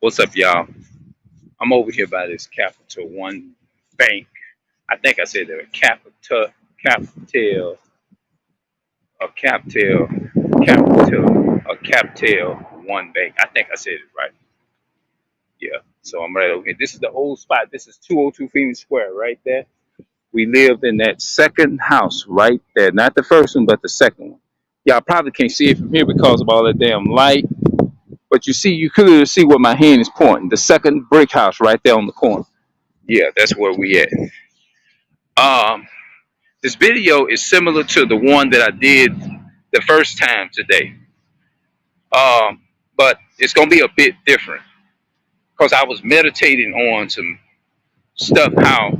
What's up, y'all? I'm over here by this Capital One Bank. I think I said that Capital, Capital, Capital One Bank. I think I said it right. Yeah. So I'm right over here. This is the old spot. This is 202 Phoenix Square right there. We lived in that second house right there. Not the first one, but the second one. Y'all probably can't see it from here because of all that damn light. But you clearly see where my hand is pointing. The second brick house right there on the corner. Yeah, that's where we at. Um, this video is similar to the one that I did the first time today. Um, but it's gonna be a bit different because I was meditating on some stuff how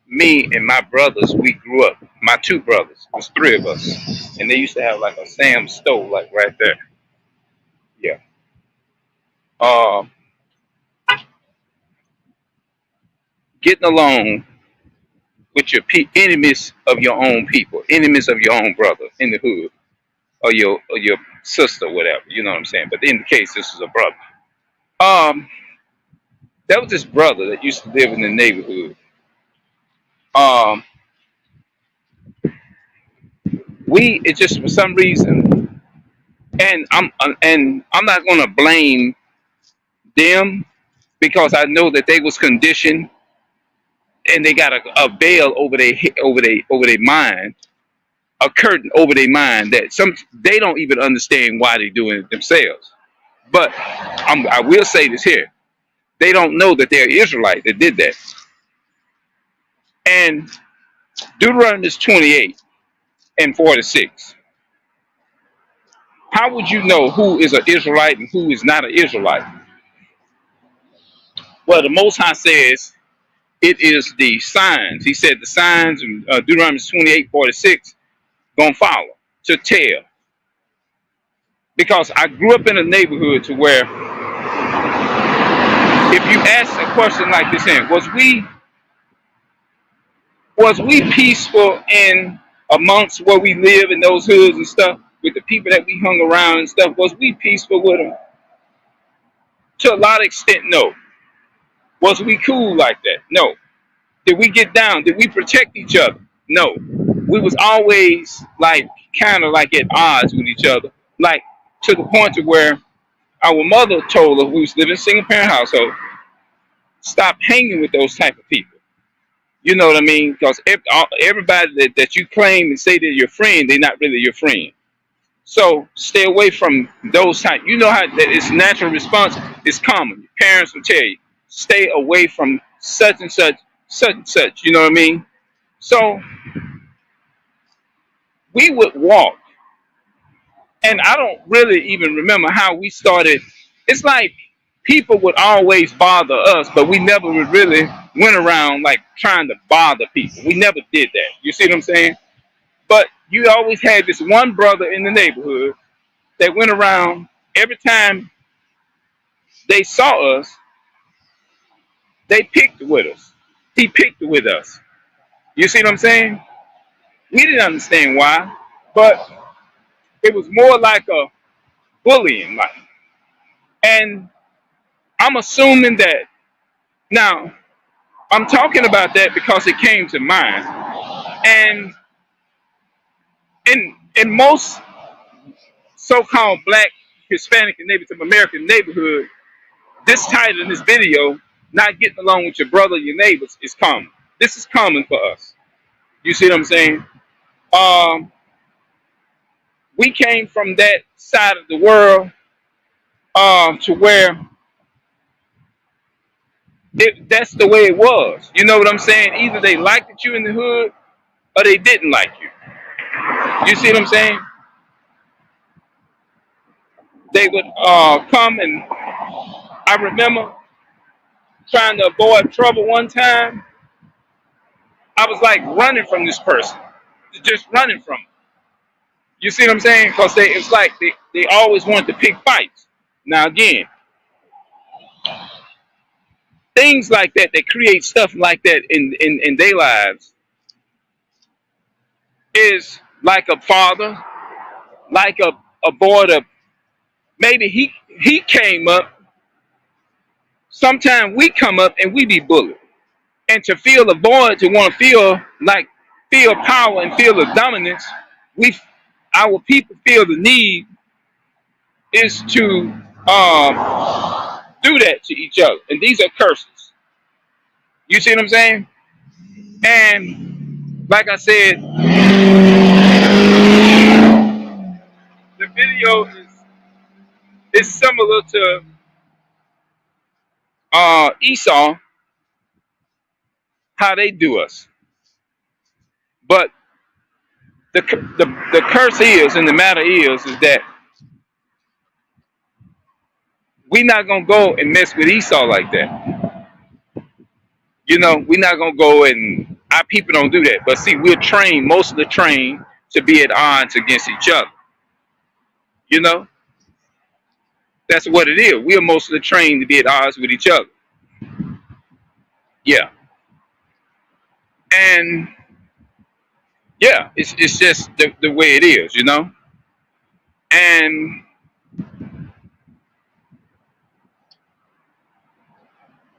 me and my brothers we grew up. My two brothers, there's three of us, and they used to have like a Sam stove like right there. Yeah. Um, Getting along with your enemies of your own people, enemies of your own brother in the hood, or your sister, whatever. You know what I'm saying? But in the case, this is a brother. Um, that was this brother that used to live in the neighborhood. Um, we it just for some reason, and I'm not gonna blame them because I know that they was conditioned and they got a veil over their mind, a curtain over their mind that some they don't even understand why they're doing it themselves. But I will say this here: they don't know that they're Israelite that did that. And Deuteronomy 28 and 46. How would you know who is an Israelite and who is not an Israelite? Well, the Most High says it is the signs. He said the signs in Deuteronomy 28:46 gonna follow to tell. Because I grew up in a neighborhood to where if you ask a question like this, was we peaceful in amongst where we live in those hoods and stuff with the people that we hung around and stuff? Was we peaceful with them? To a lot of extent, no. Was we cool like that? No. Did we get down? Did we protect each other? No. We was always like kind of like at odds with each other, like to the point to where our mother told us we was living in a single parent household. Stop hanging with those type of people. You know what I mean? Because everybody that you claim and say they're your friend, they're not really your friend. So stay away from those type. You know how that it's natural response is common. Your parents will tell you, stay away from such and such, such and such. You know what I mean? So we would walk, and I don't really even remember how we started. It's like people would always bother us, but we never really went around like trying to bother people. We never did that. You see what I'm saying? But you always had this one brother in the neighborhood that went around every time they saw us, they picked with us. He picked with us. You see what I'm saying? We didn't understand why, but it was more like a bullying, like. And I'm assuming that now I'm talking about that because it came to mind. And in most so-called black, Hispanic, and Native American neighborhood, this title in this video, not getting along with your brother, your neighbors, is common. This is common for us. You see what I'm saying? Um, we came from that side of the world to where that's the way it was. You know what I'm saying? Either they liked you in the hood or they didn't like you. You see what I'm saying? They would come, and I remember trying to avoid trouble one time. I was like running from this person, just running from them. You see what I'm saying? Because it's like they always wanted to pick fights. Now again, things like that create stuff like that in their lives is like a father, like a boy that maybe he came up Sometimes we come up and we be bullied. And to feel the void, to want to feel power and feel the dominance, we our people feel the need is to do that to each other. And these are curses. You see what I'm saying? And like I said, the video is similar to Esau, how they do us. But the curse is, and the matter is that we not gonna go and mess with Esau like that. You know, we're not gonna go and our people don't do that. But see, we're trained, most of the trained, to be at odds against each other. You know, that's what it is. We're mostly trained to be at odds with each other. Yeah, and yeah, it's just the way it is. You know, and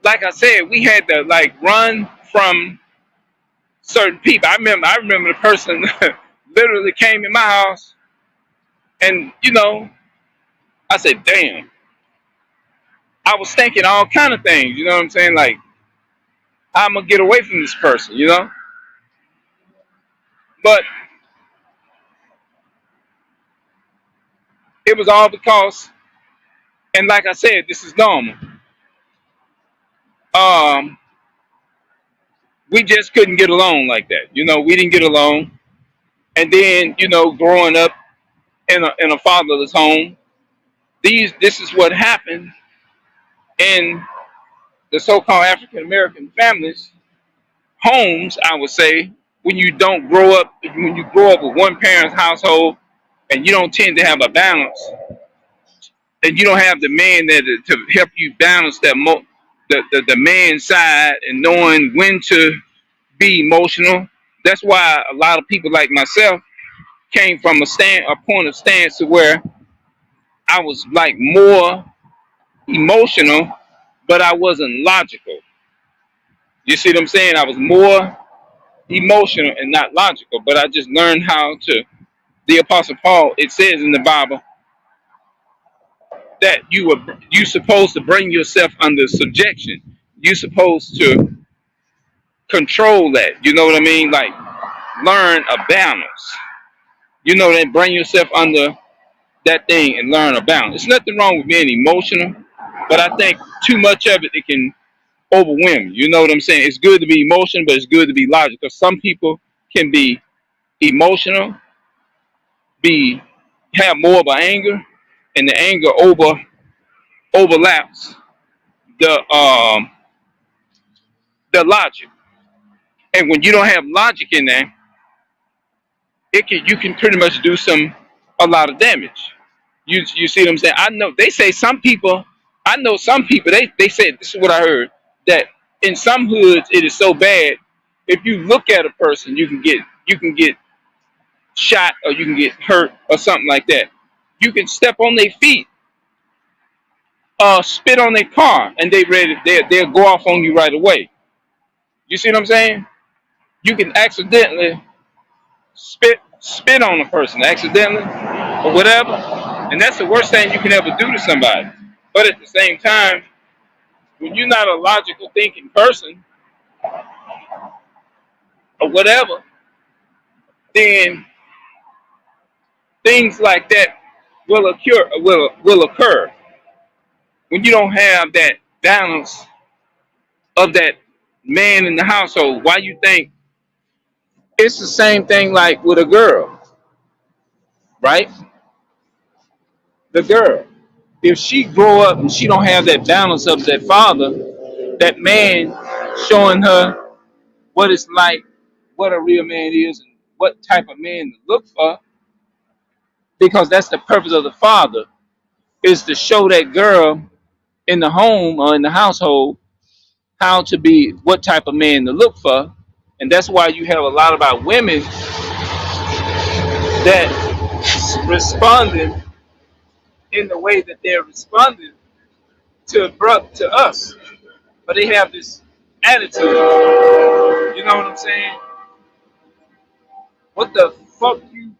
like I said, we had to like run from certain people. I remember the person literally came in my house, and you know, I said, "Damn." I was thinking all kind of things. You know what I'm saying? Like, how I'm gonna get away from this person. You know, but it was all because, and like I said, this is normal. Um, we just couldn't get along like that. You know, we didn't get along, and then you know, growing up in a fatherless home, this is what happened in the so-called African American families homes. I would say when you don't grow up, when you grow up with one parent's household, and you don't tend to have a balance, and you don't have the man that to help you balance that the man side and knowing when to be emotional. That's why a lot of people like myself came from a point of stance to where I was like more emotional, but I wasn't logical. You see what I'm saying? I was more emotional and not logical, but I just learned how to. The Apostle Paul, it says in the Bible that you supposed to bring yourself under subjection. You supposed to control that. You know what I mean? Like learn a balance. You know that bring yourself under that thing and learn a balance. There's nothing wrong with being emotional, but I think too much of it can overwhelm you. You know what I'm saying? It's good to be emotional, but it's good to be logical. Some people can be emotional, be have more of an anger, and the anger overlaps the the logic. And when you don't have logic in there, you can pretty much do a lot of damage. You see what I'm saying? I know they say some people. I know some people. They say this is what I heard that in some hoods it is so bad. If you look at a person, you can get shot or you can get hurt or something like that. You can step on their feet, spit on their car, and they'll go off on you right away. You see what I'm saying? You can accidentally spit on a person accidentally or whatever, and that's the worst thing you can ever do to somebody. But at the same time, when you're not a logical thinking person or whatever, then things like that will occur when you don't have that balance of that man in the household. Why you think it's the same thing like with a girl, right? The girl, if she grow up and she don't have that balance of that father, that man showing her what it's like, what a real man is, and what type of man to look for, because that's the purpose of the father, is to show that girl in the home or in the household how to be, what type of man to look for. And that's why you have a lot of our women that responding in the way that they're responding to us. but they have this attitude. You know what I'm saying? What the fuck you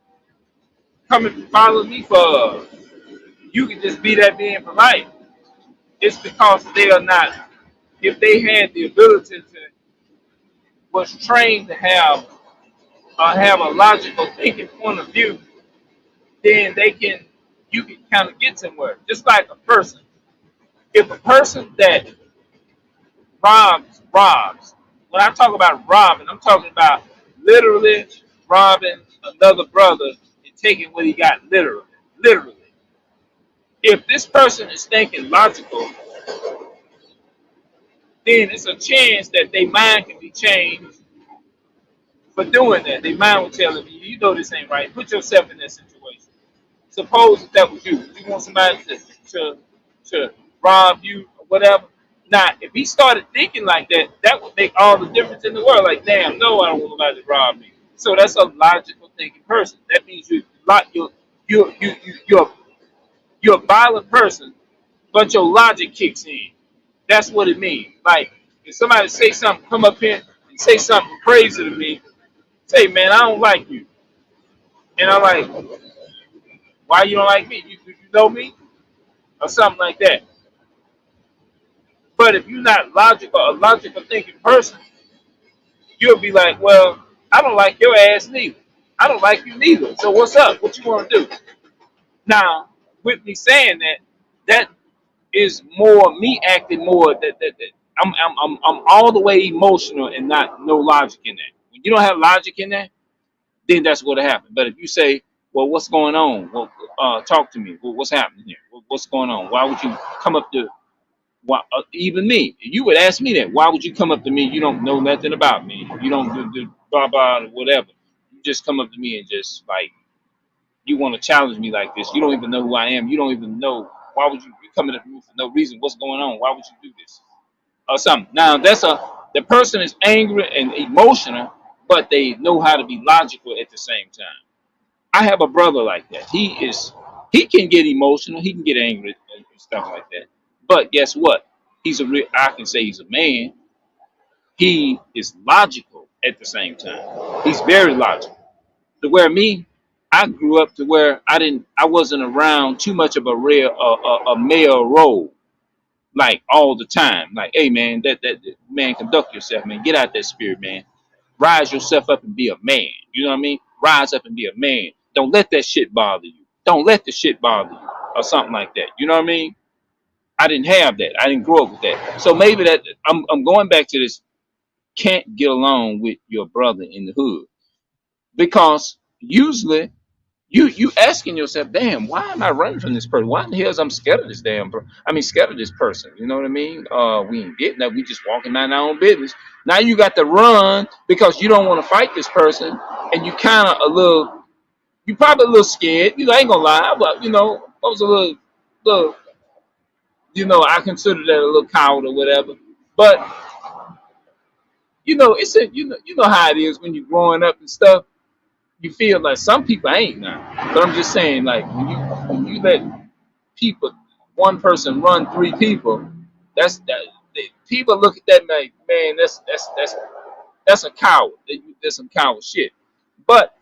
coming to follow me for? You can just be that being polite. It's because they are not. If they had the ability to, was trained to have a logical thinking point of view, then they can, you can kind of get somewhere. Just like a person. If a person that robs. When I talk about robbing, I'm talking about literally robbing another brother and taking what he got literally. Literally. If this person is thinking logical, then it's a chance that their mind can be changed for doing that. Their mind will tell them, you know this ain't right. Put yourself in that situation. Suppose that, that was you. You want somebody to, to rob you or whatever. Now, if he started thinking like that, that would make all the difference in the world. Like, damn, no, I don't want nobody to rob me. So that's a logical thinking person. That means you're you're a violent person, but your logic kicks in. That's what it means. Like, if somebody say something, come up here and say something crazy to me, say, man, I don't like you. And I'm like, why you don't like me? You know me? Or something like that. But if you're not logical, a logical thinking person, you'll be like, well, I don't like your ass neither. I don't like you neither. So what's up? What you want to do? Now, with me saying that, that is more me acting more that I'm all the way emotional and not no logic in that. When you don't have logic in that, then that's what'll happen. But if you say, well, what's going on? Well, talk to me. Well, what's happening here? What's going on? Why would you come up to why, even me? You would ask me that. Why would you come up to me? You don't know nothing about me. You don't do blah blah or whatever. You just come up to me and just like you want to challenge me like this. You don't even know who I am. You don't even know. Why would you coming up to me for no reason? What's going on? Why would you do this or something? Now the person is angry and emotional, but they know how to be logical at the same time. I have a brother like that. He can get emotional, he can get angry and stuff like that. But guess what? I can say he's a man. He is logical at the same time. He's very logical. To where me, I grew up to where I wasn't around too much of a male role like all the time. Like, hey man, that man, conduct yourself, man. Get out that spirit, man. Rise yourself up and be a man. You know what I mean? Rise up and be a man. Don't let that shit bother you. Don't let the shit bother you, or something like that. You know what I mean? I didn't have that. I didn't grow up with that. So maybe that I'm going back to this. Can't get along with your brother in the hood because usually you asking yourself, damn, why am I running from this person? Why in the hell is I'm scared of this scared of this person. You know what I mean? We ain't getting that. We just walking down our own business. Now you got to run because you don't want to fight this person, and you kind of a little, you probably a little scared. You know, I ain't gonna lie, but you know, I was a little, I consider that a little coward or whatever. But it's you know how it is when you're growing up and stuff. You feel like some people ain't now, but I'm just saying, like when you let people, one person run three people, people look at that like, man, that's a coward. That's some coward shit. But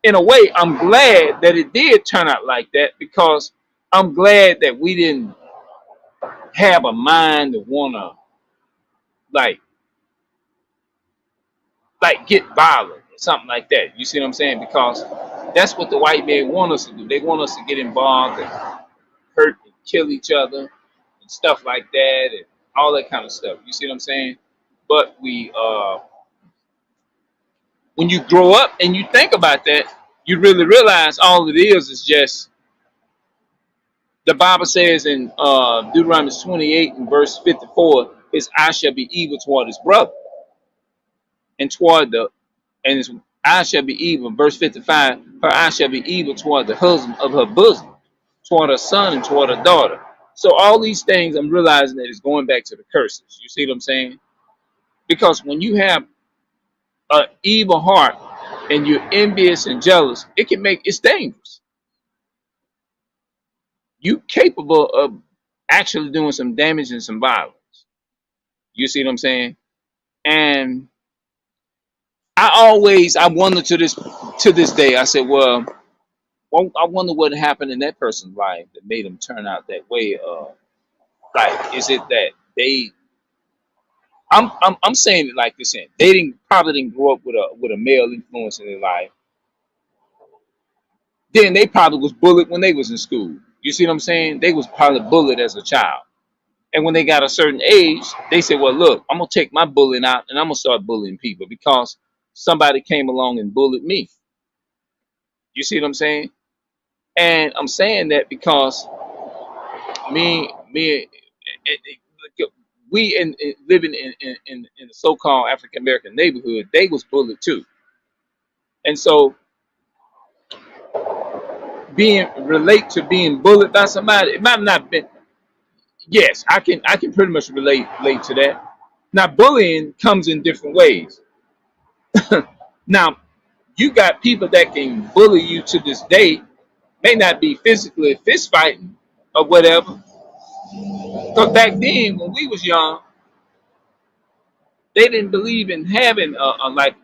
in a way, I'm glad that it did turn out like that because I'm glad that we didn't have a mind to wanna like get violent or something like that. You see what I'm saying? Because that's what the white men want us to do. They want us to get involved and hurt and kill each other and stuff like that and all that kind of stuff. You see what I'm saying? But when you grow up and you think about that, you really realize all it is just the Bible says in Deuteronomy 28 and verse 54, his eye shall be evil toward his brother and toward the and his eye shall be evil. Verse 55, her eye shall be evil toward the husband of her bosom, toward her son and toward her daughter. So all these things I'm realizing that it's going back to the curses. You see what I'm saying? Because when you have an evil heart and you're envious and jealous, it's dangerous. You capable of actually doing some damage and some violence. You see what I'm saying? And I wonder to this day. I said, well, I wonder what happened in that person's life that made them turn out that way. Like, is it that they? I'm saying it like this: in they probably didn't grow up with a male influence in their life. Then they probably was bullied when they was in school. You see what I'm saying? They was probably bullied as a child. And when they got a certain age, they said, well, look, I'm going to take my bullying out and I'm going to start bullying people because somebody came along and bullied me. You see what I'm saying? And I'm saying that because me, we living in the so-called African American neighborhood, they was bullied too. And so being relate to being bullied by somebody, it might not been. Yes, I can pretty much relate to that. Now, bullying comes in different ways. Now, you got people that can bully you to this day, may not be physically fist fighting or whatever. Because back then, when we was young, they didn't believe in having like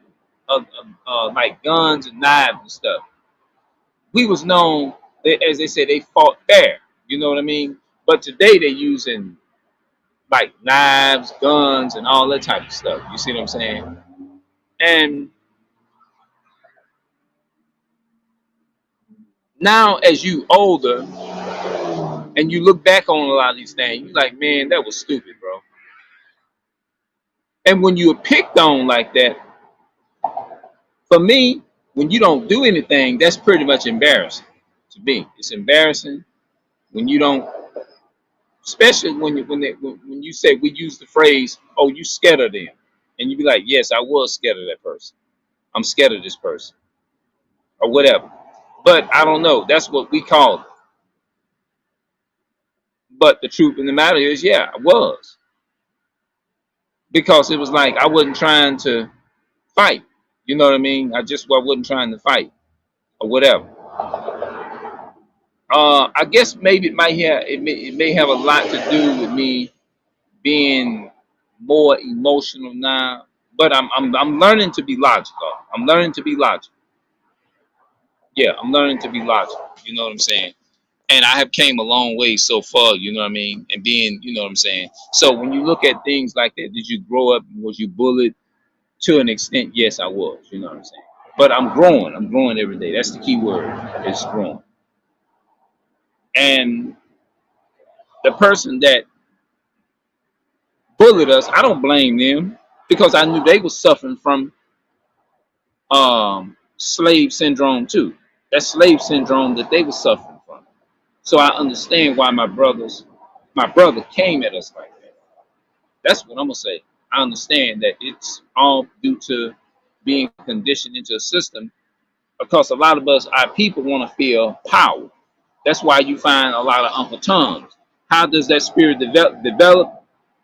guns and knives and stuff. We was known, as they said, they fought fair. You know what I mean? But today they using like knives, guns, and all that type of stuff. You see what I'm saying? And now, as you older and you look back on a lot of these things, you like, man, that was stupid, bro. And when you're picked on like that, for me, when you don't do anything, that's pretty much embarrassing to me. It's embarrassing when you don't, especially when you say we use the phrase, "Oh, you scared of them," and you be like, "Yes, I was scared of that person. I'm scared of this person, or whatever." But I don't know. That's what we call it. But the truth of the matter is, yeah, I was, because it was like I wasn't trying to fight. You know what I mean? I wasn't trying to fight or whatever. I guess maybe it may have a lot to do with me being more emotional now. But I'm learning to be logical. I'm learning to be logical. Yeah, I'm learning to be logical. You know what I'm saying? And I have came a long way so far. You know what I mean? And being, you know what I'm saying. So when you look at things like that, did you grow up? Was you bullied? To an extent, yes, I was. You know what I'm saying? But I'm growing. I'm growing every day. That's the key word. It's growing. And the person that bullied us, I don't blame them because I knew they were suffering from slave syndrome too. That slave syndrome that they were suffering from. So I understand why my brother came at us like that. That's what I'm gonna say. I understand that it's all due to being conditioned into a system because a lot of us, our people, want to feel power. That's why you find a lot of Uncle Toms. How does that spirit develop?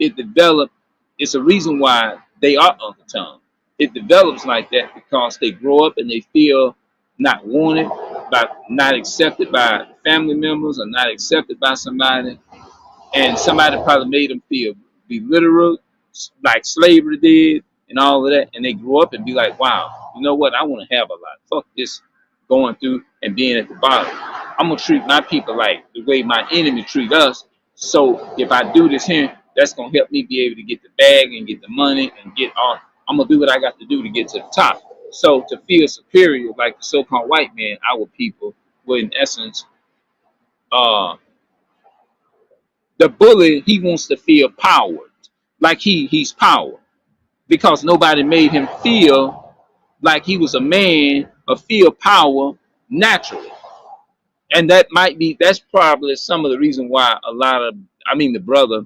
It develop. It's a reason why they are Uncle Tom. It develops like that because they grow up and they feel not wanted, not accepted by family members, or not accepted by somebody, and somebody probably made them feel belittled, like slavery did, and all of that. And they grow up and be like, wow, you know what? I want to have a lot. Fuck this going through and being at the bottom. I'm gonna treat my people like the way my enemy treat us. So if I do this here, that's gonna help me be able to get the bag and get the money and get all. I'm gonna do what I got to do to get to the top. So to feel superior, like the so-called white man, our people were in essence, uh, the bully. He wants to feel powered, like he's power, because nobody made him feel like he was a man or feel power naturally. And that's probably some of the reason why the brother,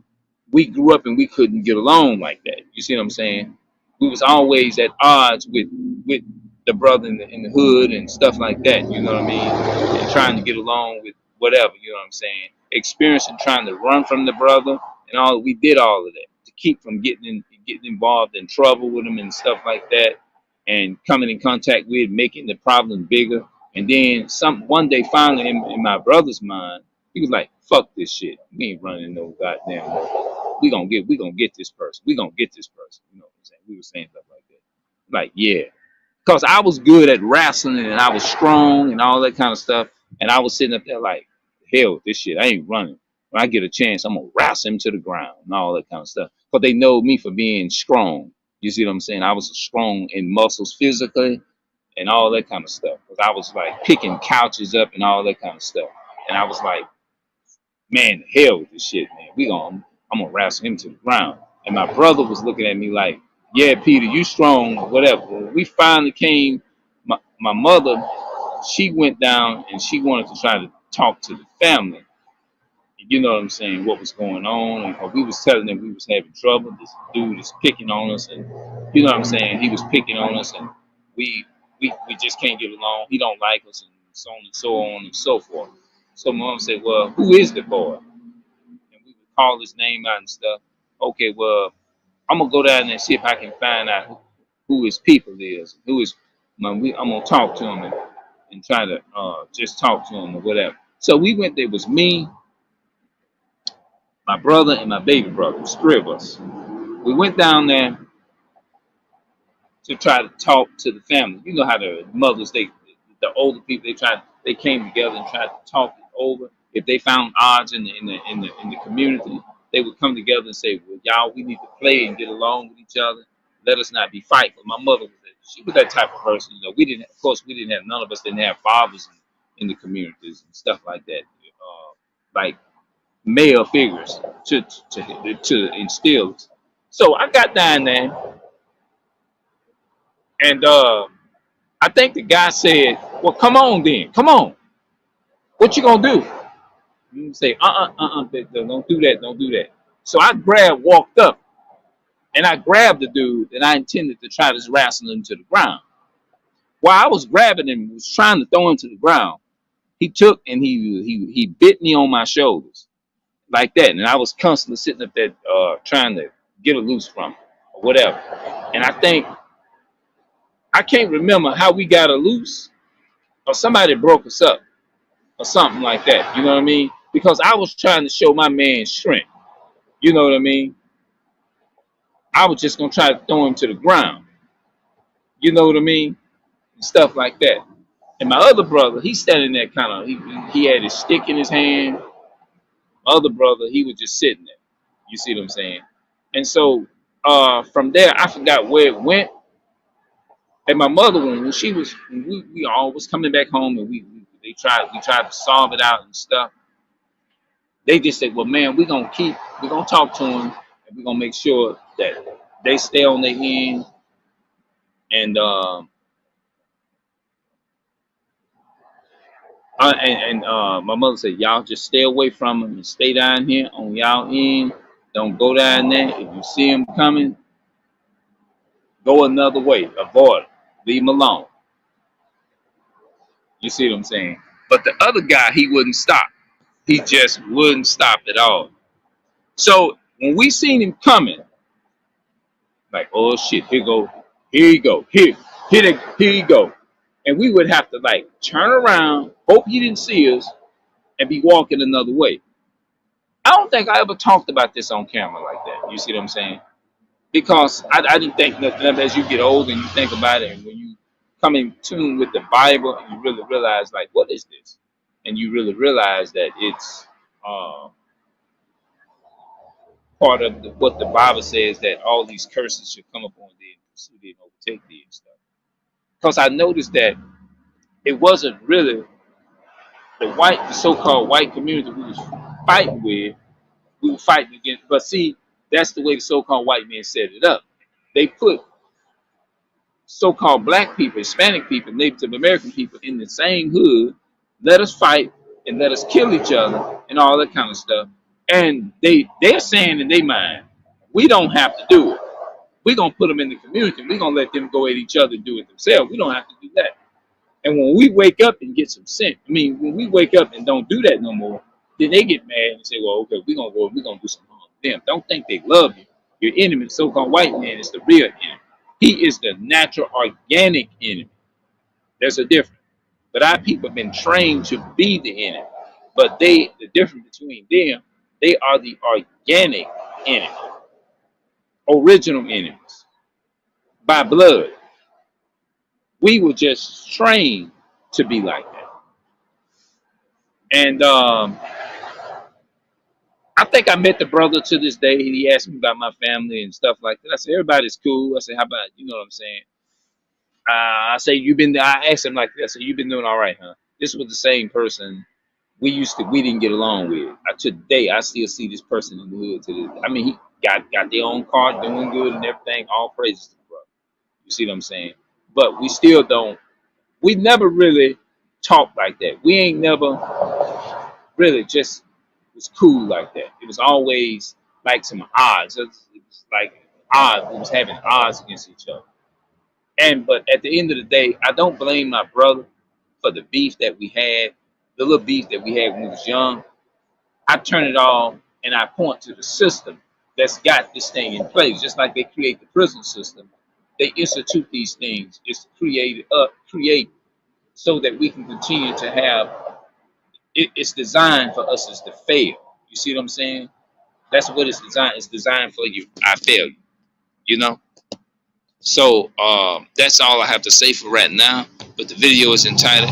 we grew up and we couldn't get along like that. You see what I'm saying? We was always at odds with the brother in the hood and stuff like that. You know what I mean? And trying to get along with whatever. You know what I'm saying? Experiencing trying to run from the brother and all. We did all of that to keep from getting involved in trouble with him and stuff like that, and coming in contact with making the problem bigger. And then one day finally in my brother's mind, he was like, fuck this shit. We ain't running no goddamn more. we gonna get this person. We gonna get this person. You know what I'm saying? We were saying stuff like that. Like, yeah. Because I was good at wrestling and I was strong and all that kind of stuff. And I was sitting up there like, hell with this shit. I ain't running. When I get a chance, I'm gonna wrestle him to the ground and all that kind of stuff. But they know me for being strong. You see what I'm saying? I was strong in muscles physically and all that kind of stuff. Because I was like picking couches up and all that kind of stuff. And I was like, man, hell with this shit, man. I'm gonna wrestle him to the ground. And my brother was looking at me like, yeah, Peter, you strong, or whatever. When we finally came, my mother, she went down and she wanted to try to talk to the family. You know what I'm saying? What was going on? And we was telling them we was having trouble. This dude is picking on us, and you know what I'm saying? He was picking on us, and we just can't get along. He don't like us, and so on and so forth. So my mom said, "Well, who is the boy?" And we would call his name out and stuff. Okay, well, I'm gonna go down there and see if I can find out who his people is. I'm gonna talk to him and try to just talk to him or whatever. So we went there. It was me, my brother, and my baby brother. It was three of us. We went down there to try to talk to the family. You know how the mothers, the older people, they came together and tried to talk it over. If they found odds in the community, they would come together and say, "Well, y'all, we need to play and get along with each other. Let us not be fighting." My mother she was that type of person. You know, of course, we didn't have none of us didn't have fathers in the communities and stuff like that. Like male figures to instill. So I got down there, and I think the guy said, "Well, come on then, come on. What you gonna do?" You say, don't do that, don't do that. So I walked up, and I grabbed the dude, and I intended to try to wrestle him to the ground. While I was grabbing him, was trying to throw him to the ground, he took and he bit me on my shoulders like that, and I was constantly sitting up there trying to get a loose from him or whatever. And I can't remember how we got a loose, or somebody broke us up or something like that. You know what I mean? Because I was trying to show my man strength. You know what I mean? I was just gonna try to throw him to the ground. You know what I mean? And stuff like that. And my other brother, he's standing there kind of. He had his stick in his hand. My other brother, he was just sitting there. You see what I'm saying? And so from there, I forgot where it went. And my mother, when we all was coming back home, and we tried to solve it out and stuff. They just said, "Well, man, we're gonna talk to them, and we're gonna make sure that they stay on their end." And my mother said, "Y'all just stay away from them and stay down here on y'all end. Don't go down there. If you see them coming, go another way. Avoid them. Leave them alone." You see what I'm saying? But the other guy, he wouldn't stop. He just wouldn't stop at all. So when we seen him coming, like, oh shit, here you go, here you go. And we would have to like turn around, hope he didn't see us, and be walking another way. I don't think I ever talked about this on camera like that. You see what I'm saying? Because I didn't think nothing of it. As you get older and you think about it, and when you come in tune with the Bible, and you really realize, like, what is this? And you really realize that it's part of what the Bible says, that all these curses should come upon thee and pursue thee and overtake thee and stuff. Because I noticed that it wasn't really the so-called white community we was fighting with. We were fighting against, but see, that's the way the so-called white men set it up. They put so-called black people, Hispanic people, Native American people in the same hood, let us fight and let us kill each other and all that kind of stuff. And they're saying in their mind, we don't have to do it. We're gonna put them in the community. We're gonna let them go at each other and do it themselves. We don't have to do that. And when we wake up and get some sense, when we wake up and don't do that no more, then they get mad and say, "Well, okay, we're gonna do some harm to them." Don't think they love you. Your enemy, the so-called white man, is the real enemy. He is the natural, organic enemy. There's a difference. But our people have been trained to be the enemy. But the difference between them, they are the organic enemy, original enemies by blood. We were just trained to be like that. And I think I met the brother to this day. He asked me about my family and stuff like that. I said, everybody's cool. I said, how about, you know what I'm saying? I say, I asked him like that. I said, you've been doing all right, huh? This was the same person we didn't get along with. Today, I still see this person in the hood to this. I mean, he got their own car, doing good and everything. All praises to the brother. You see what I'm saying? But we still don't, we never really talked like that. We ain't never really just was cool like that. It was always like some odds. It was like odds. We was having odds against each other. But at the end of the day, I don't blame my brother for the beef that we had, the little beef that we had when we was young. I turn it all and I point to the system that's got this thing in place. Just like they create the prison system, they institute these things. It's create so that we can continue to have. It's designed for us is to fail. You see what I'm saying? That's what it's designed. It's designed for you. I fail you. You know. So that's all I have to say for right now. But the video is entitled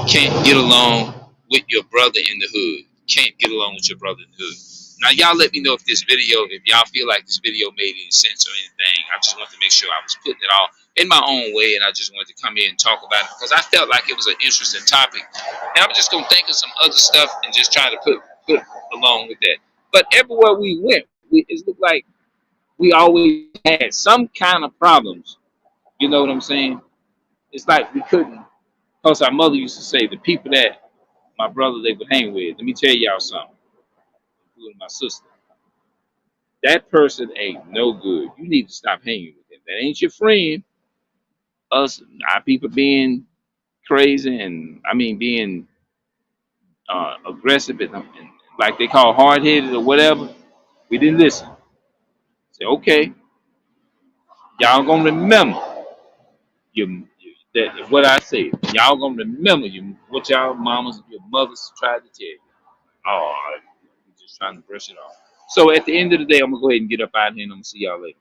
"Can't Get Along with Your Brother in the Hood." Can't get along with your brother in the hood. Now y'all let me know if this video, if y'all feel like this video made any sense or anything. I just want to make sure I was putting it all in my own way, and I just wanted to come here and talk about it because I felt like it was an interesting topic. And I'm just gonna think of some other stuff and just try to put along with that. But everywhere we went, it looked like we always had some kind of problems. You know what I'm saying? It's like we couldn't, because our mother used to say, the people that my brother they would hang with, let me tell y'all something, including my sister, that person ain't no good. You need to stop hanging with them. That ain't your friend. Us, our people being crazy and, I mean, being aggressive and like they call hard headed or whatever, we didn't listen. Say, okay, y'all gonna remember that what I said. Y'all gonna remember what y'all mamas, your mothers tried to tell you. Oh, I'm just trying to brush it off. So at the end of the day, I'm gonna go ahead and get up out of here, and I'm gonna see y'all later.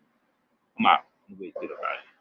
I'm out. I'm gonna go ahead and get up out of here.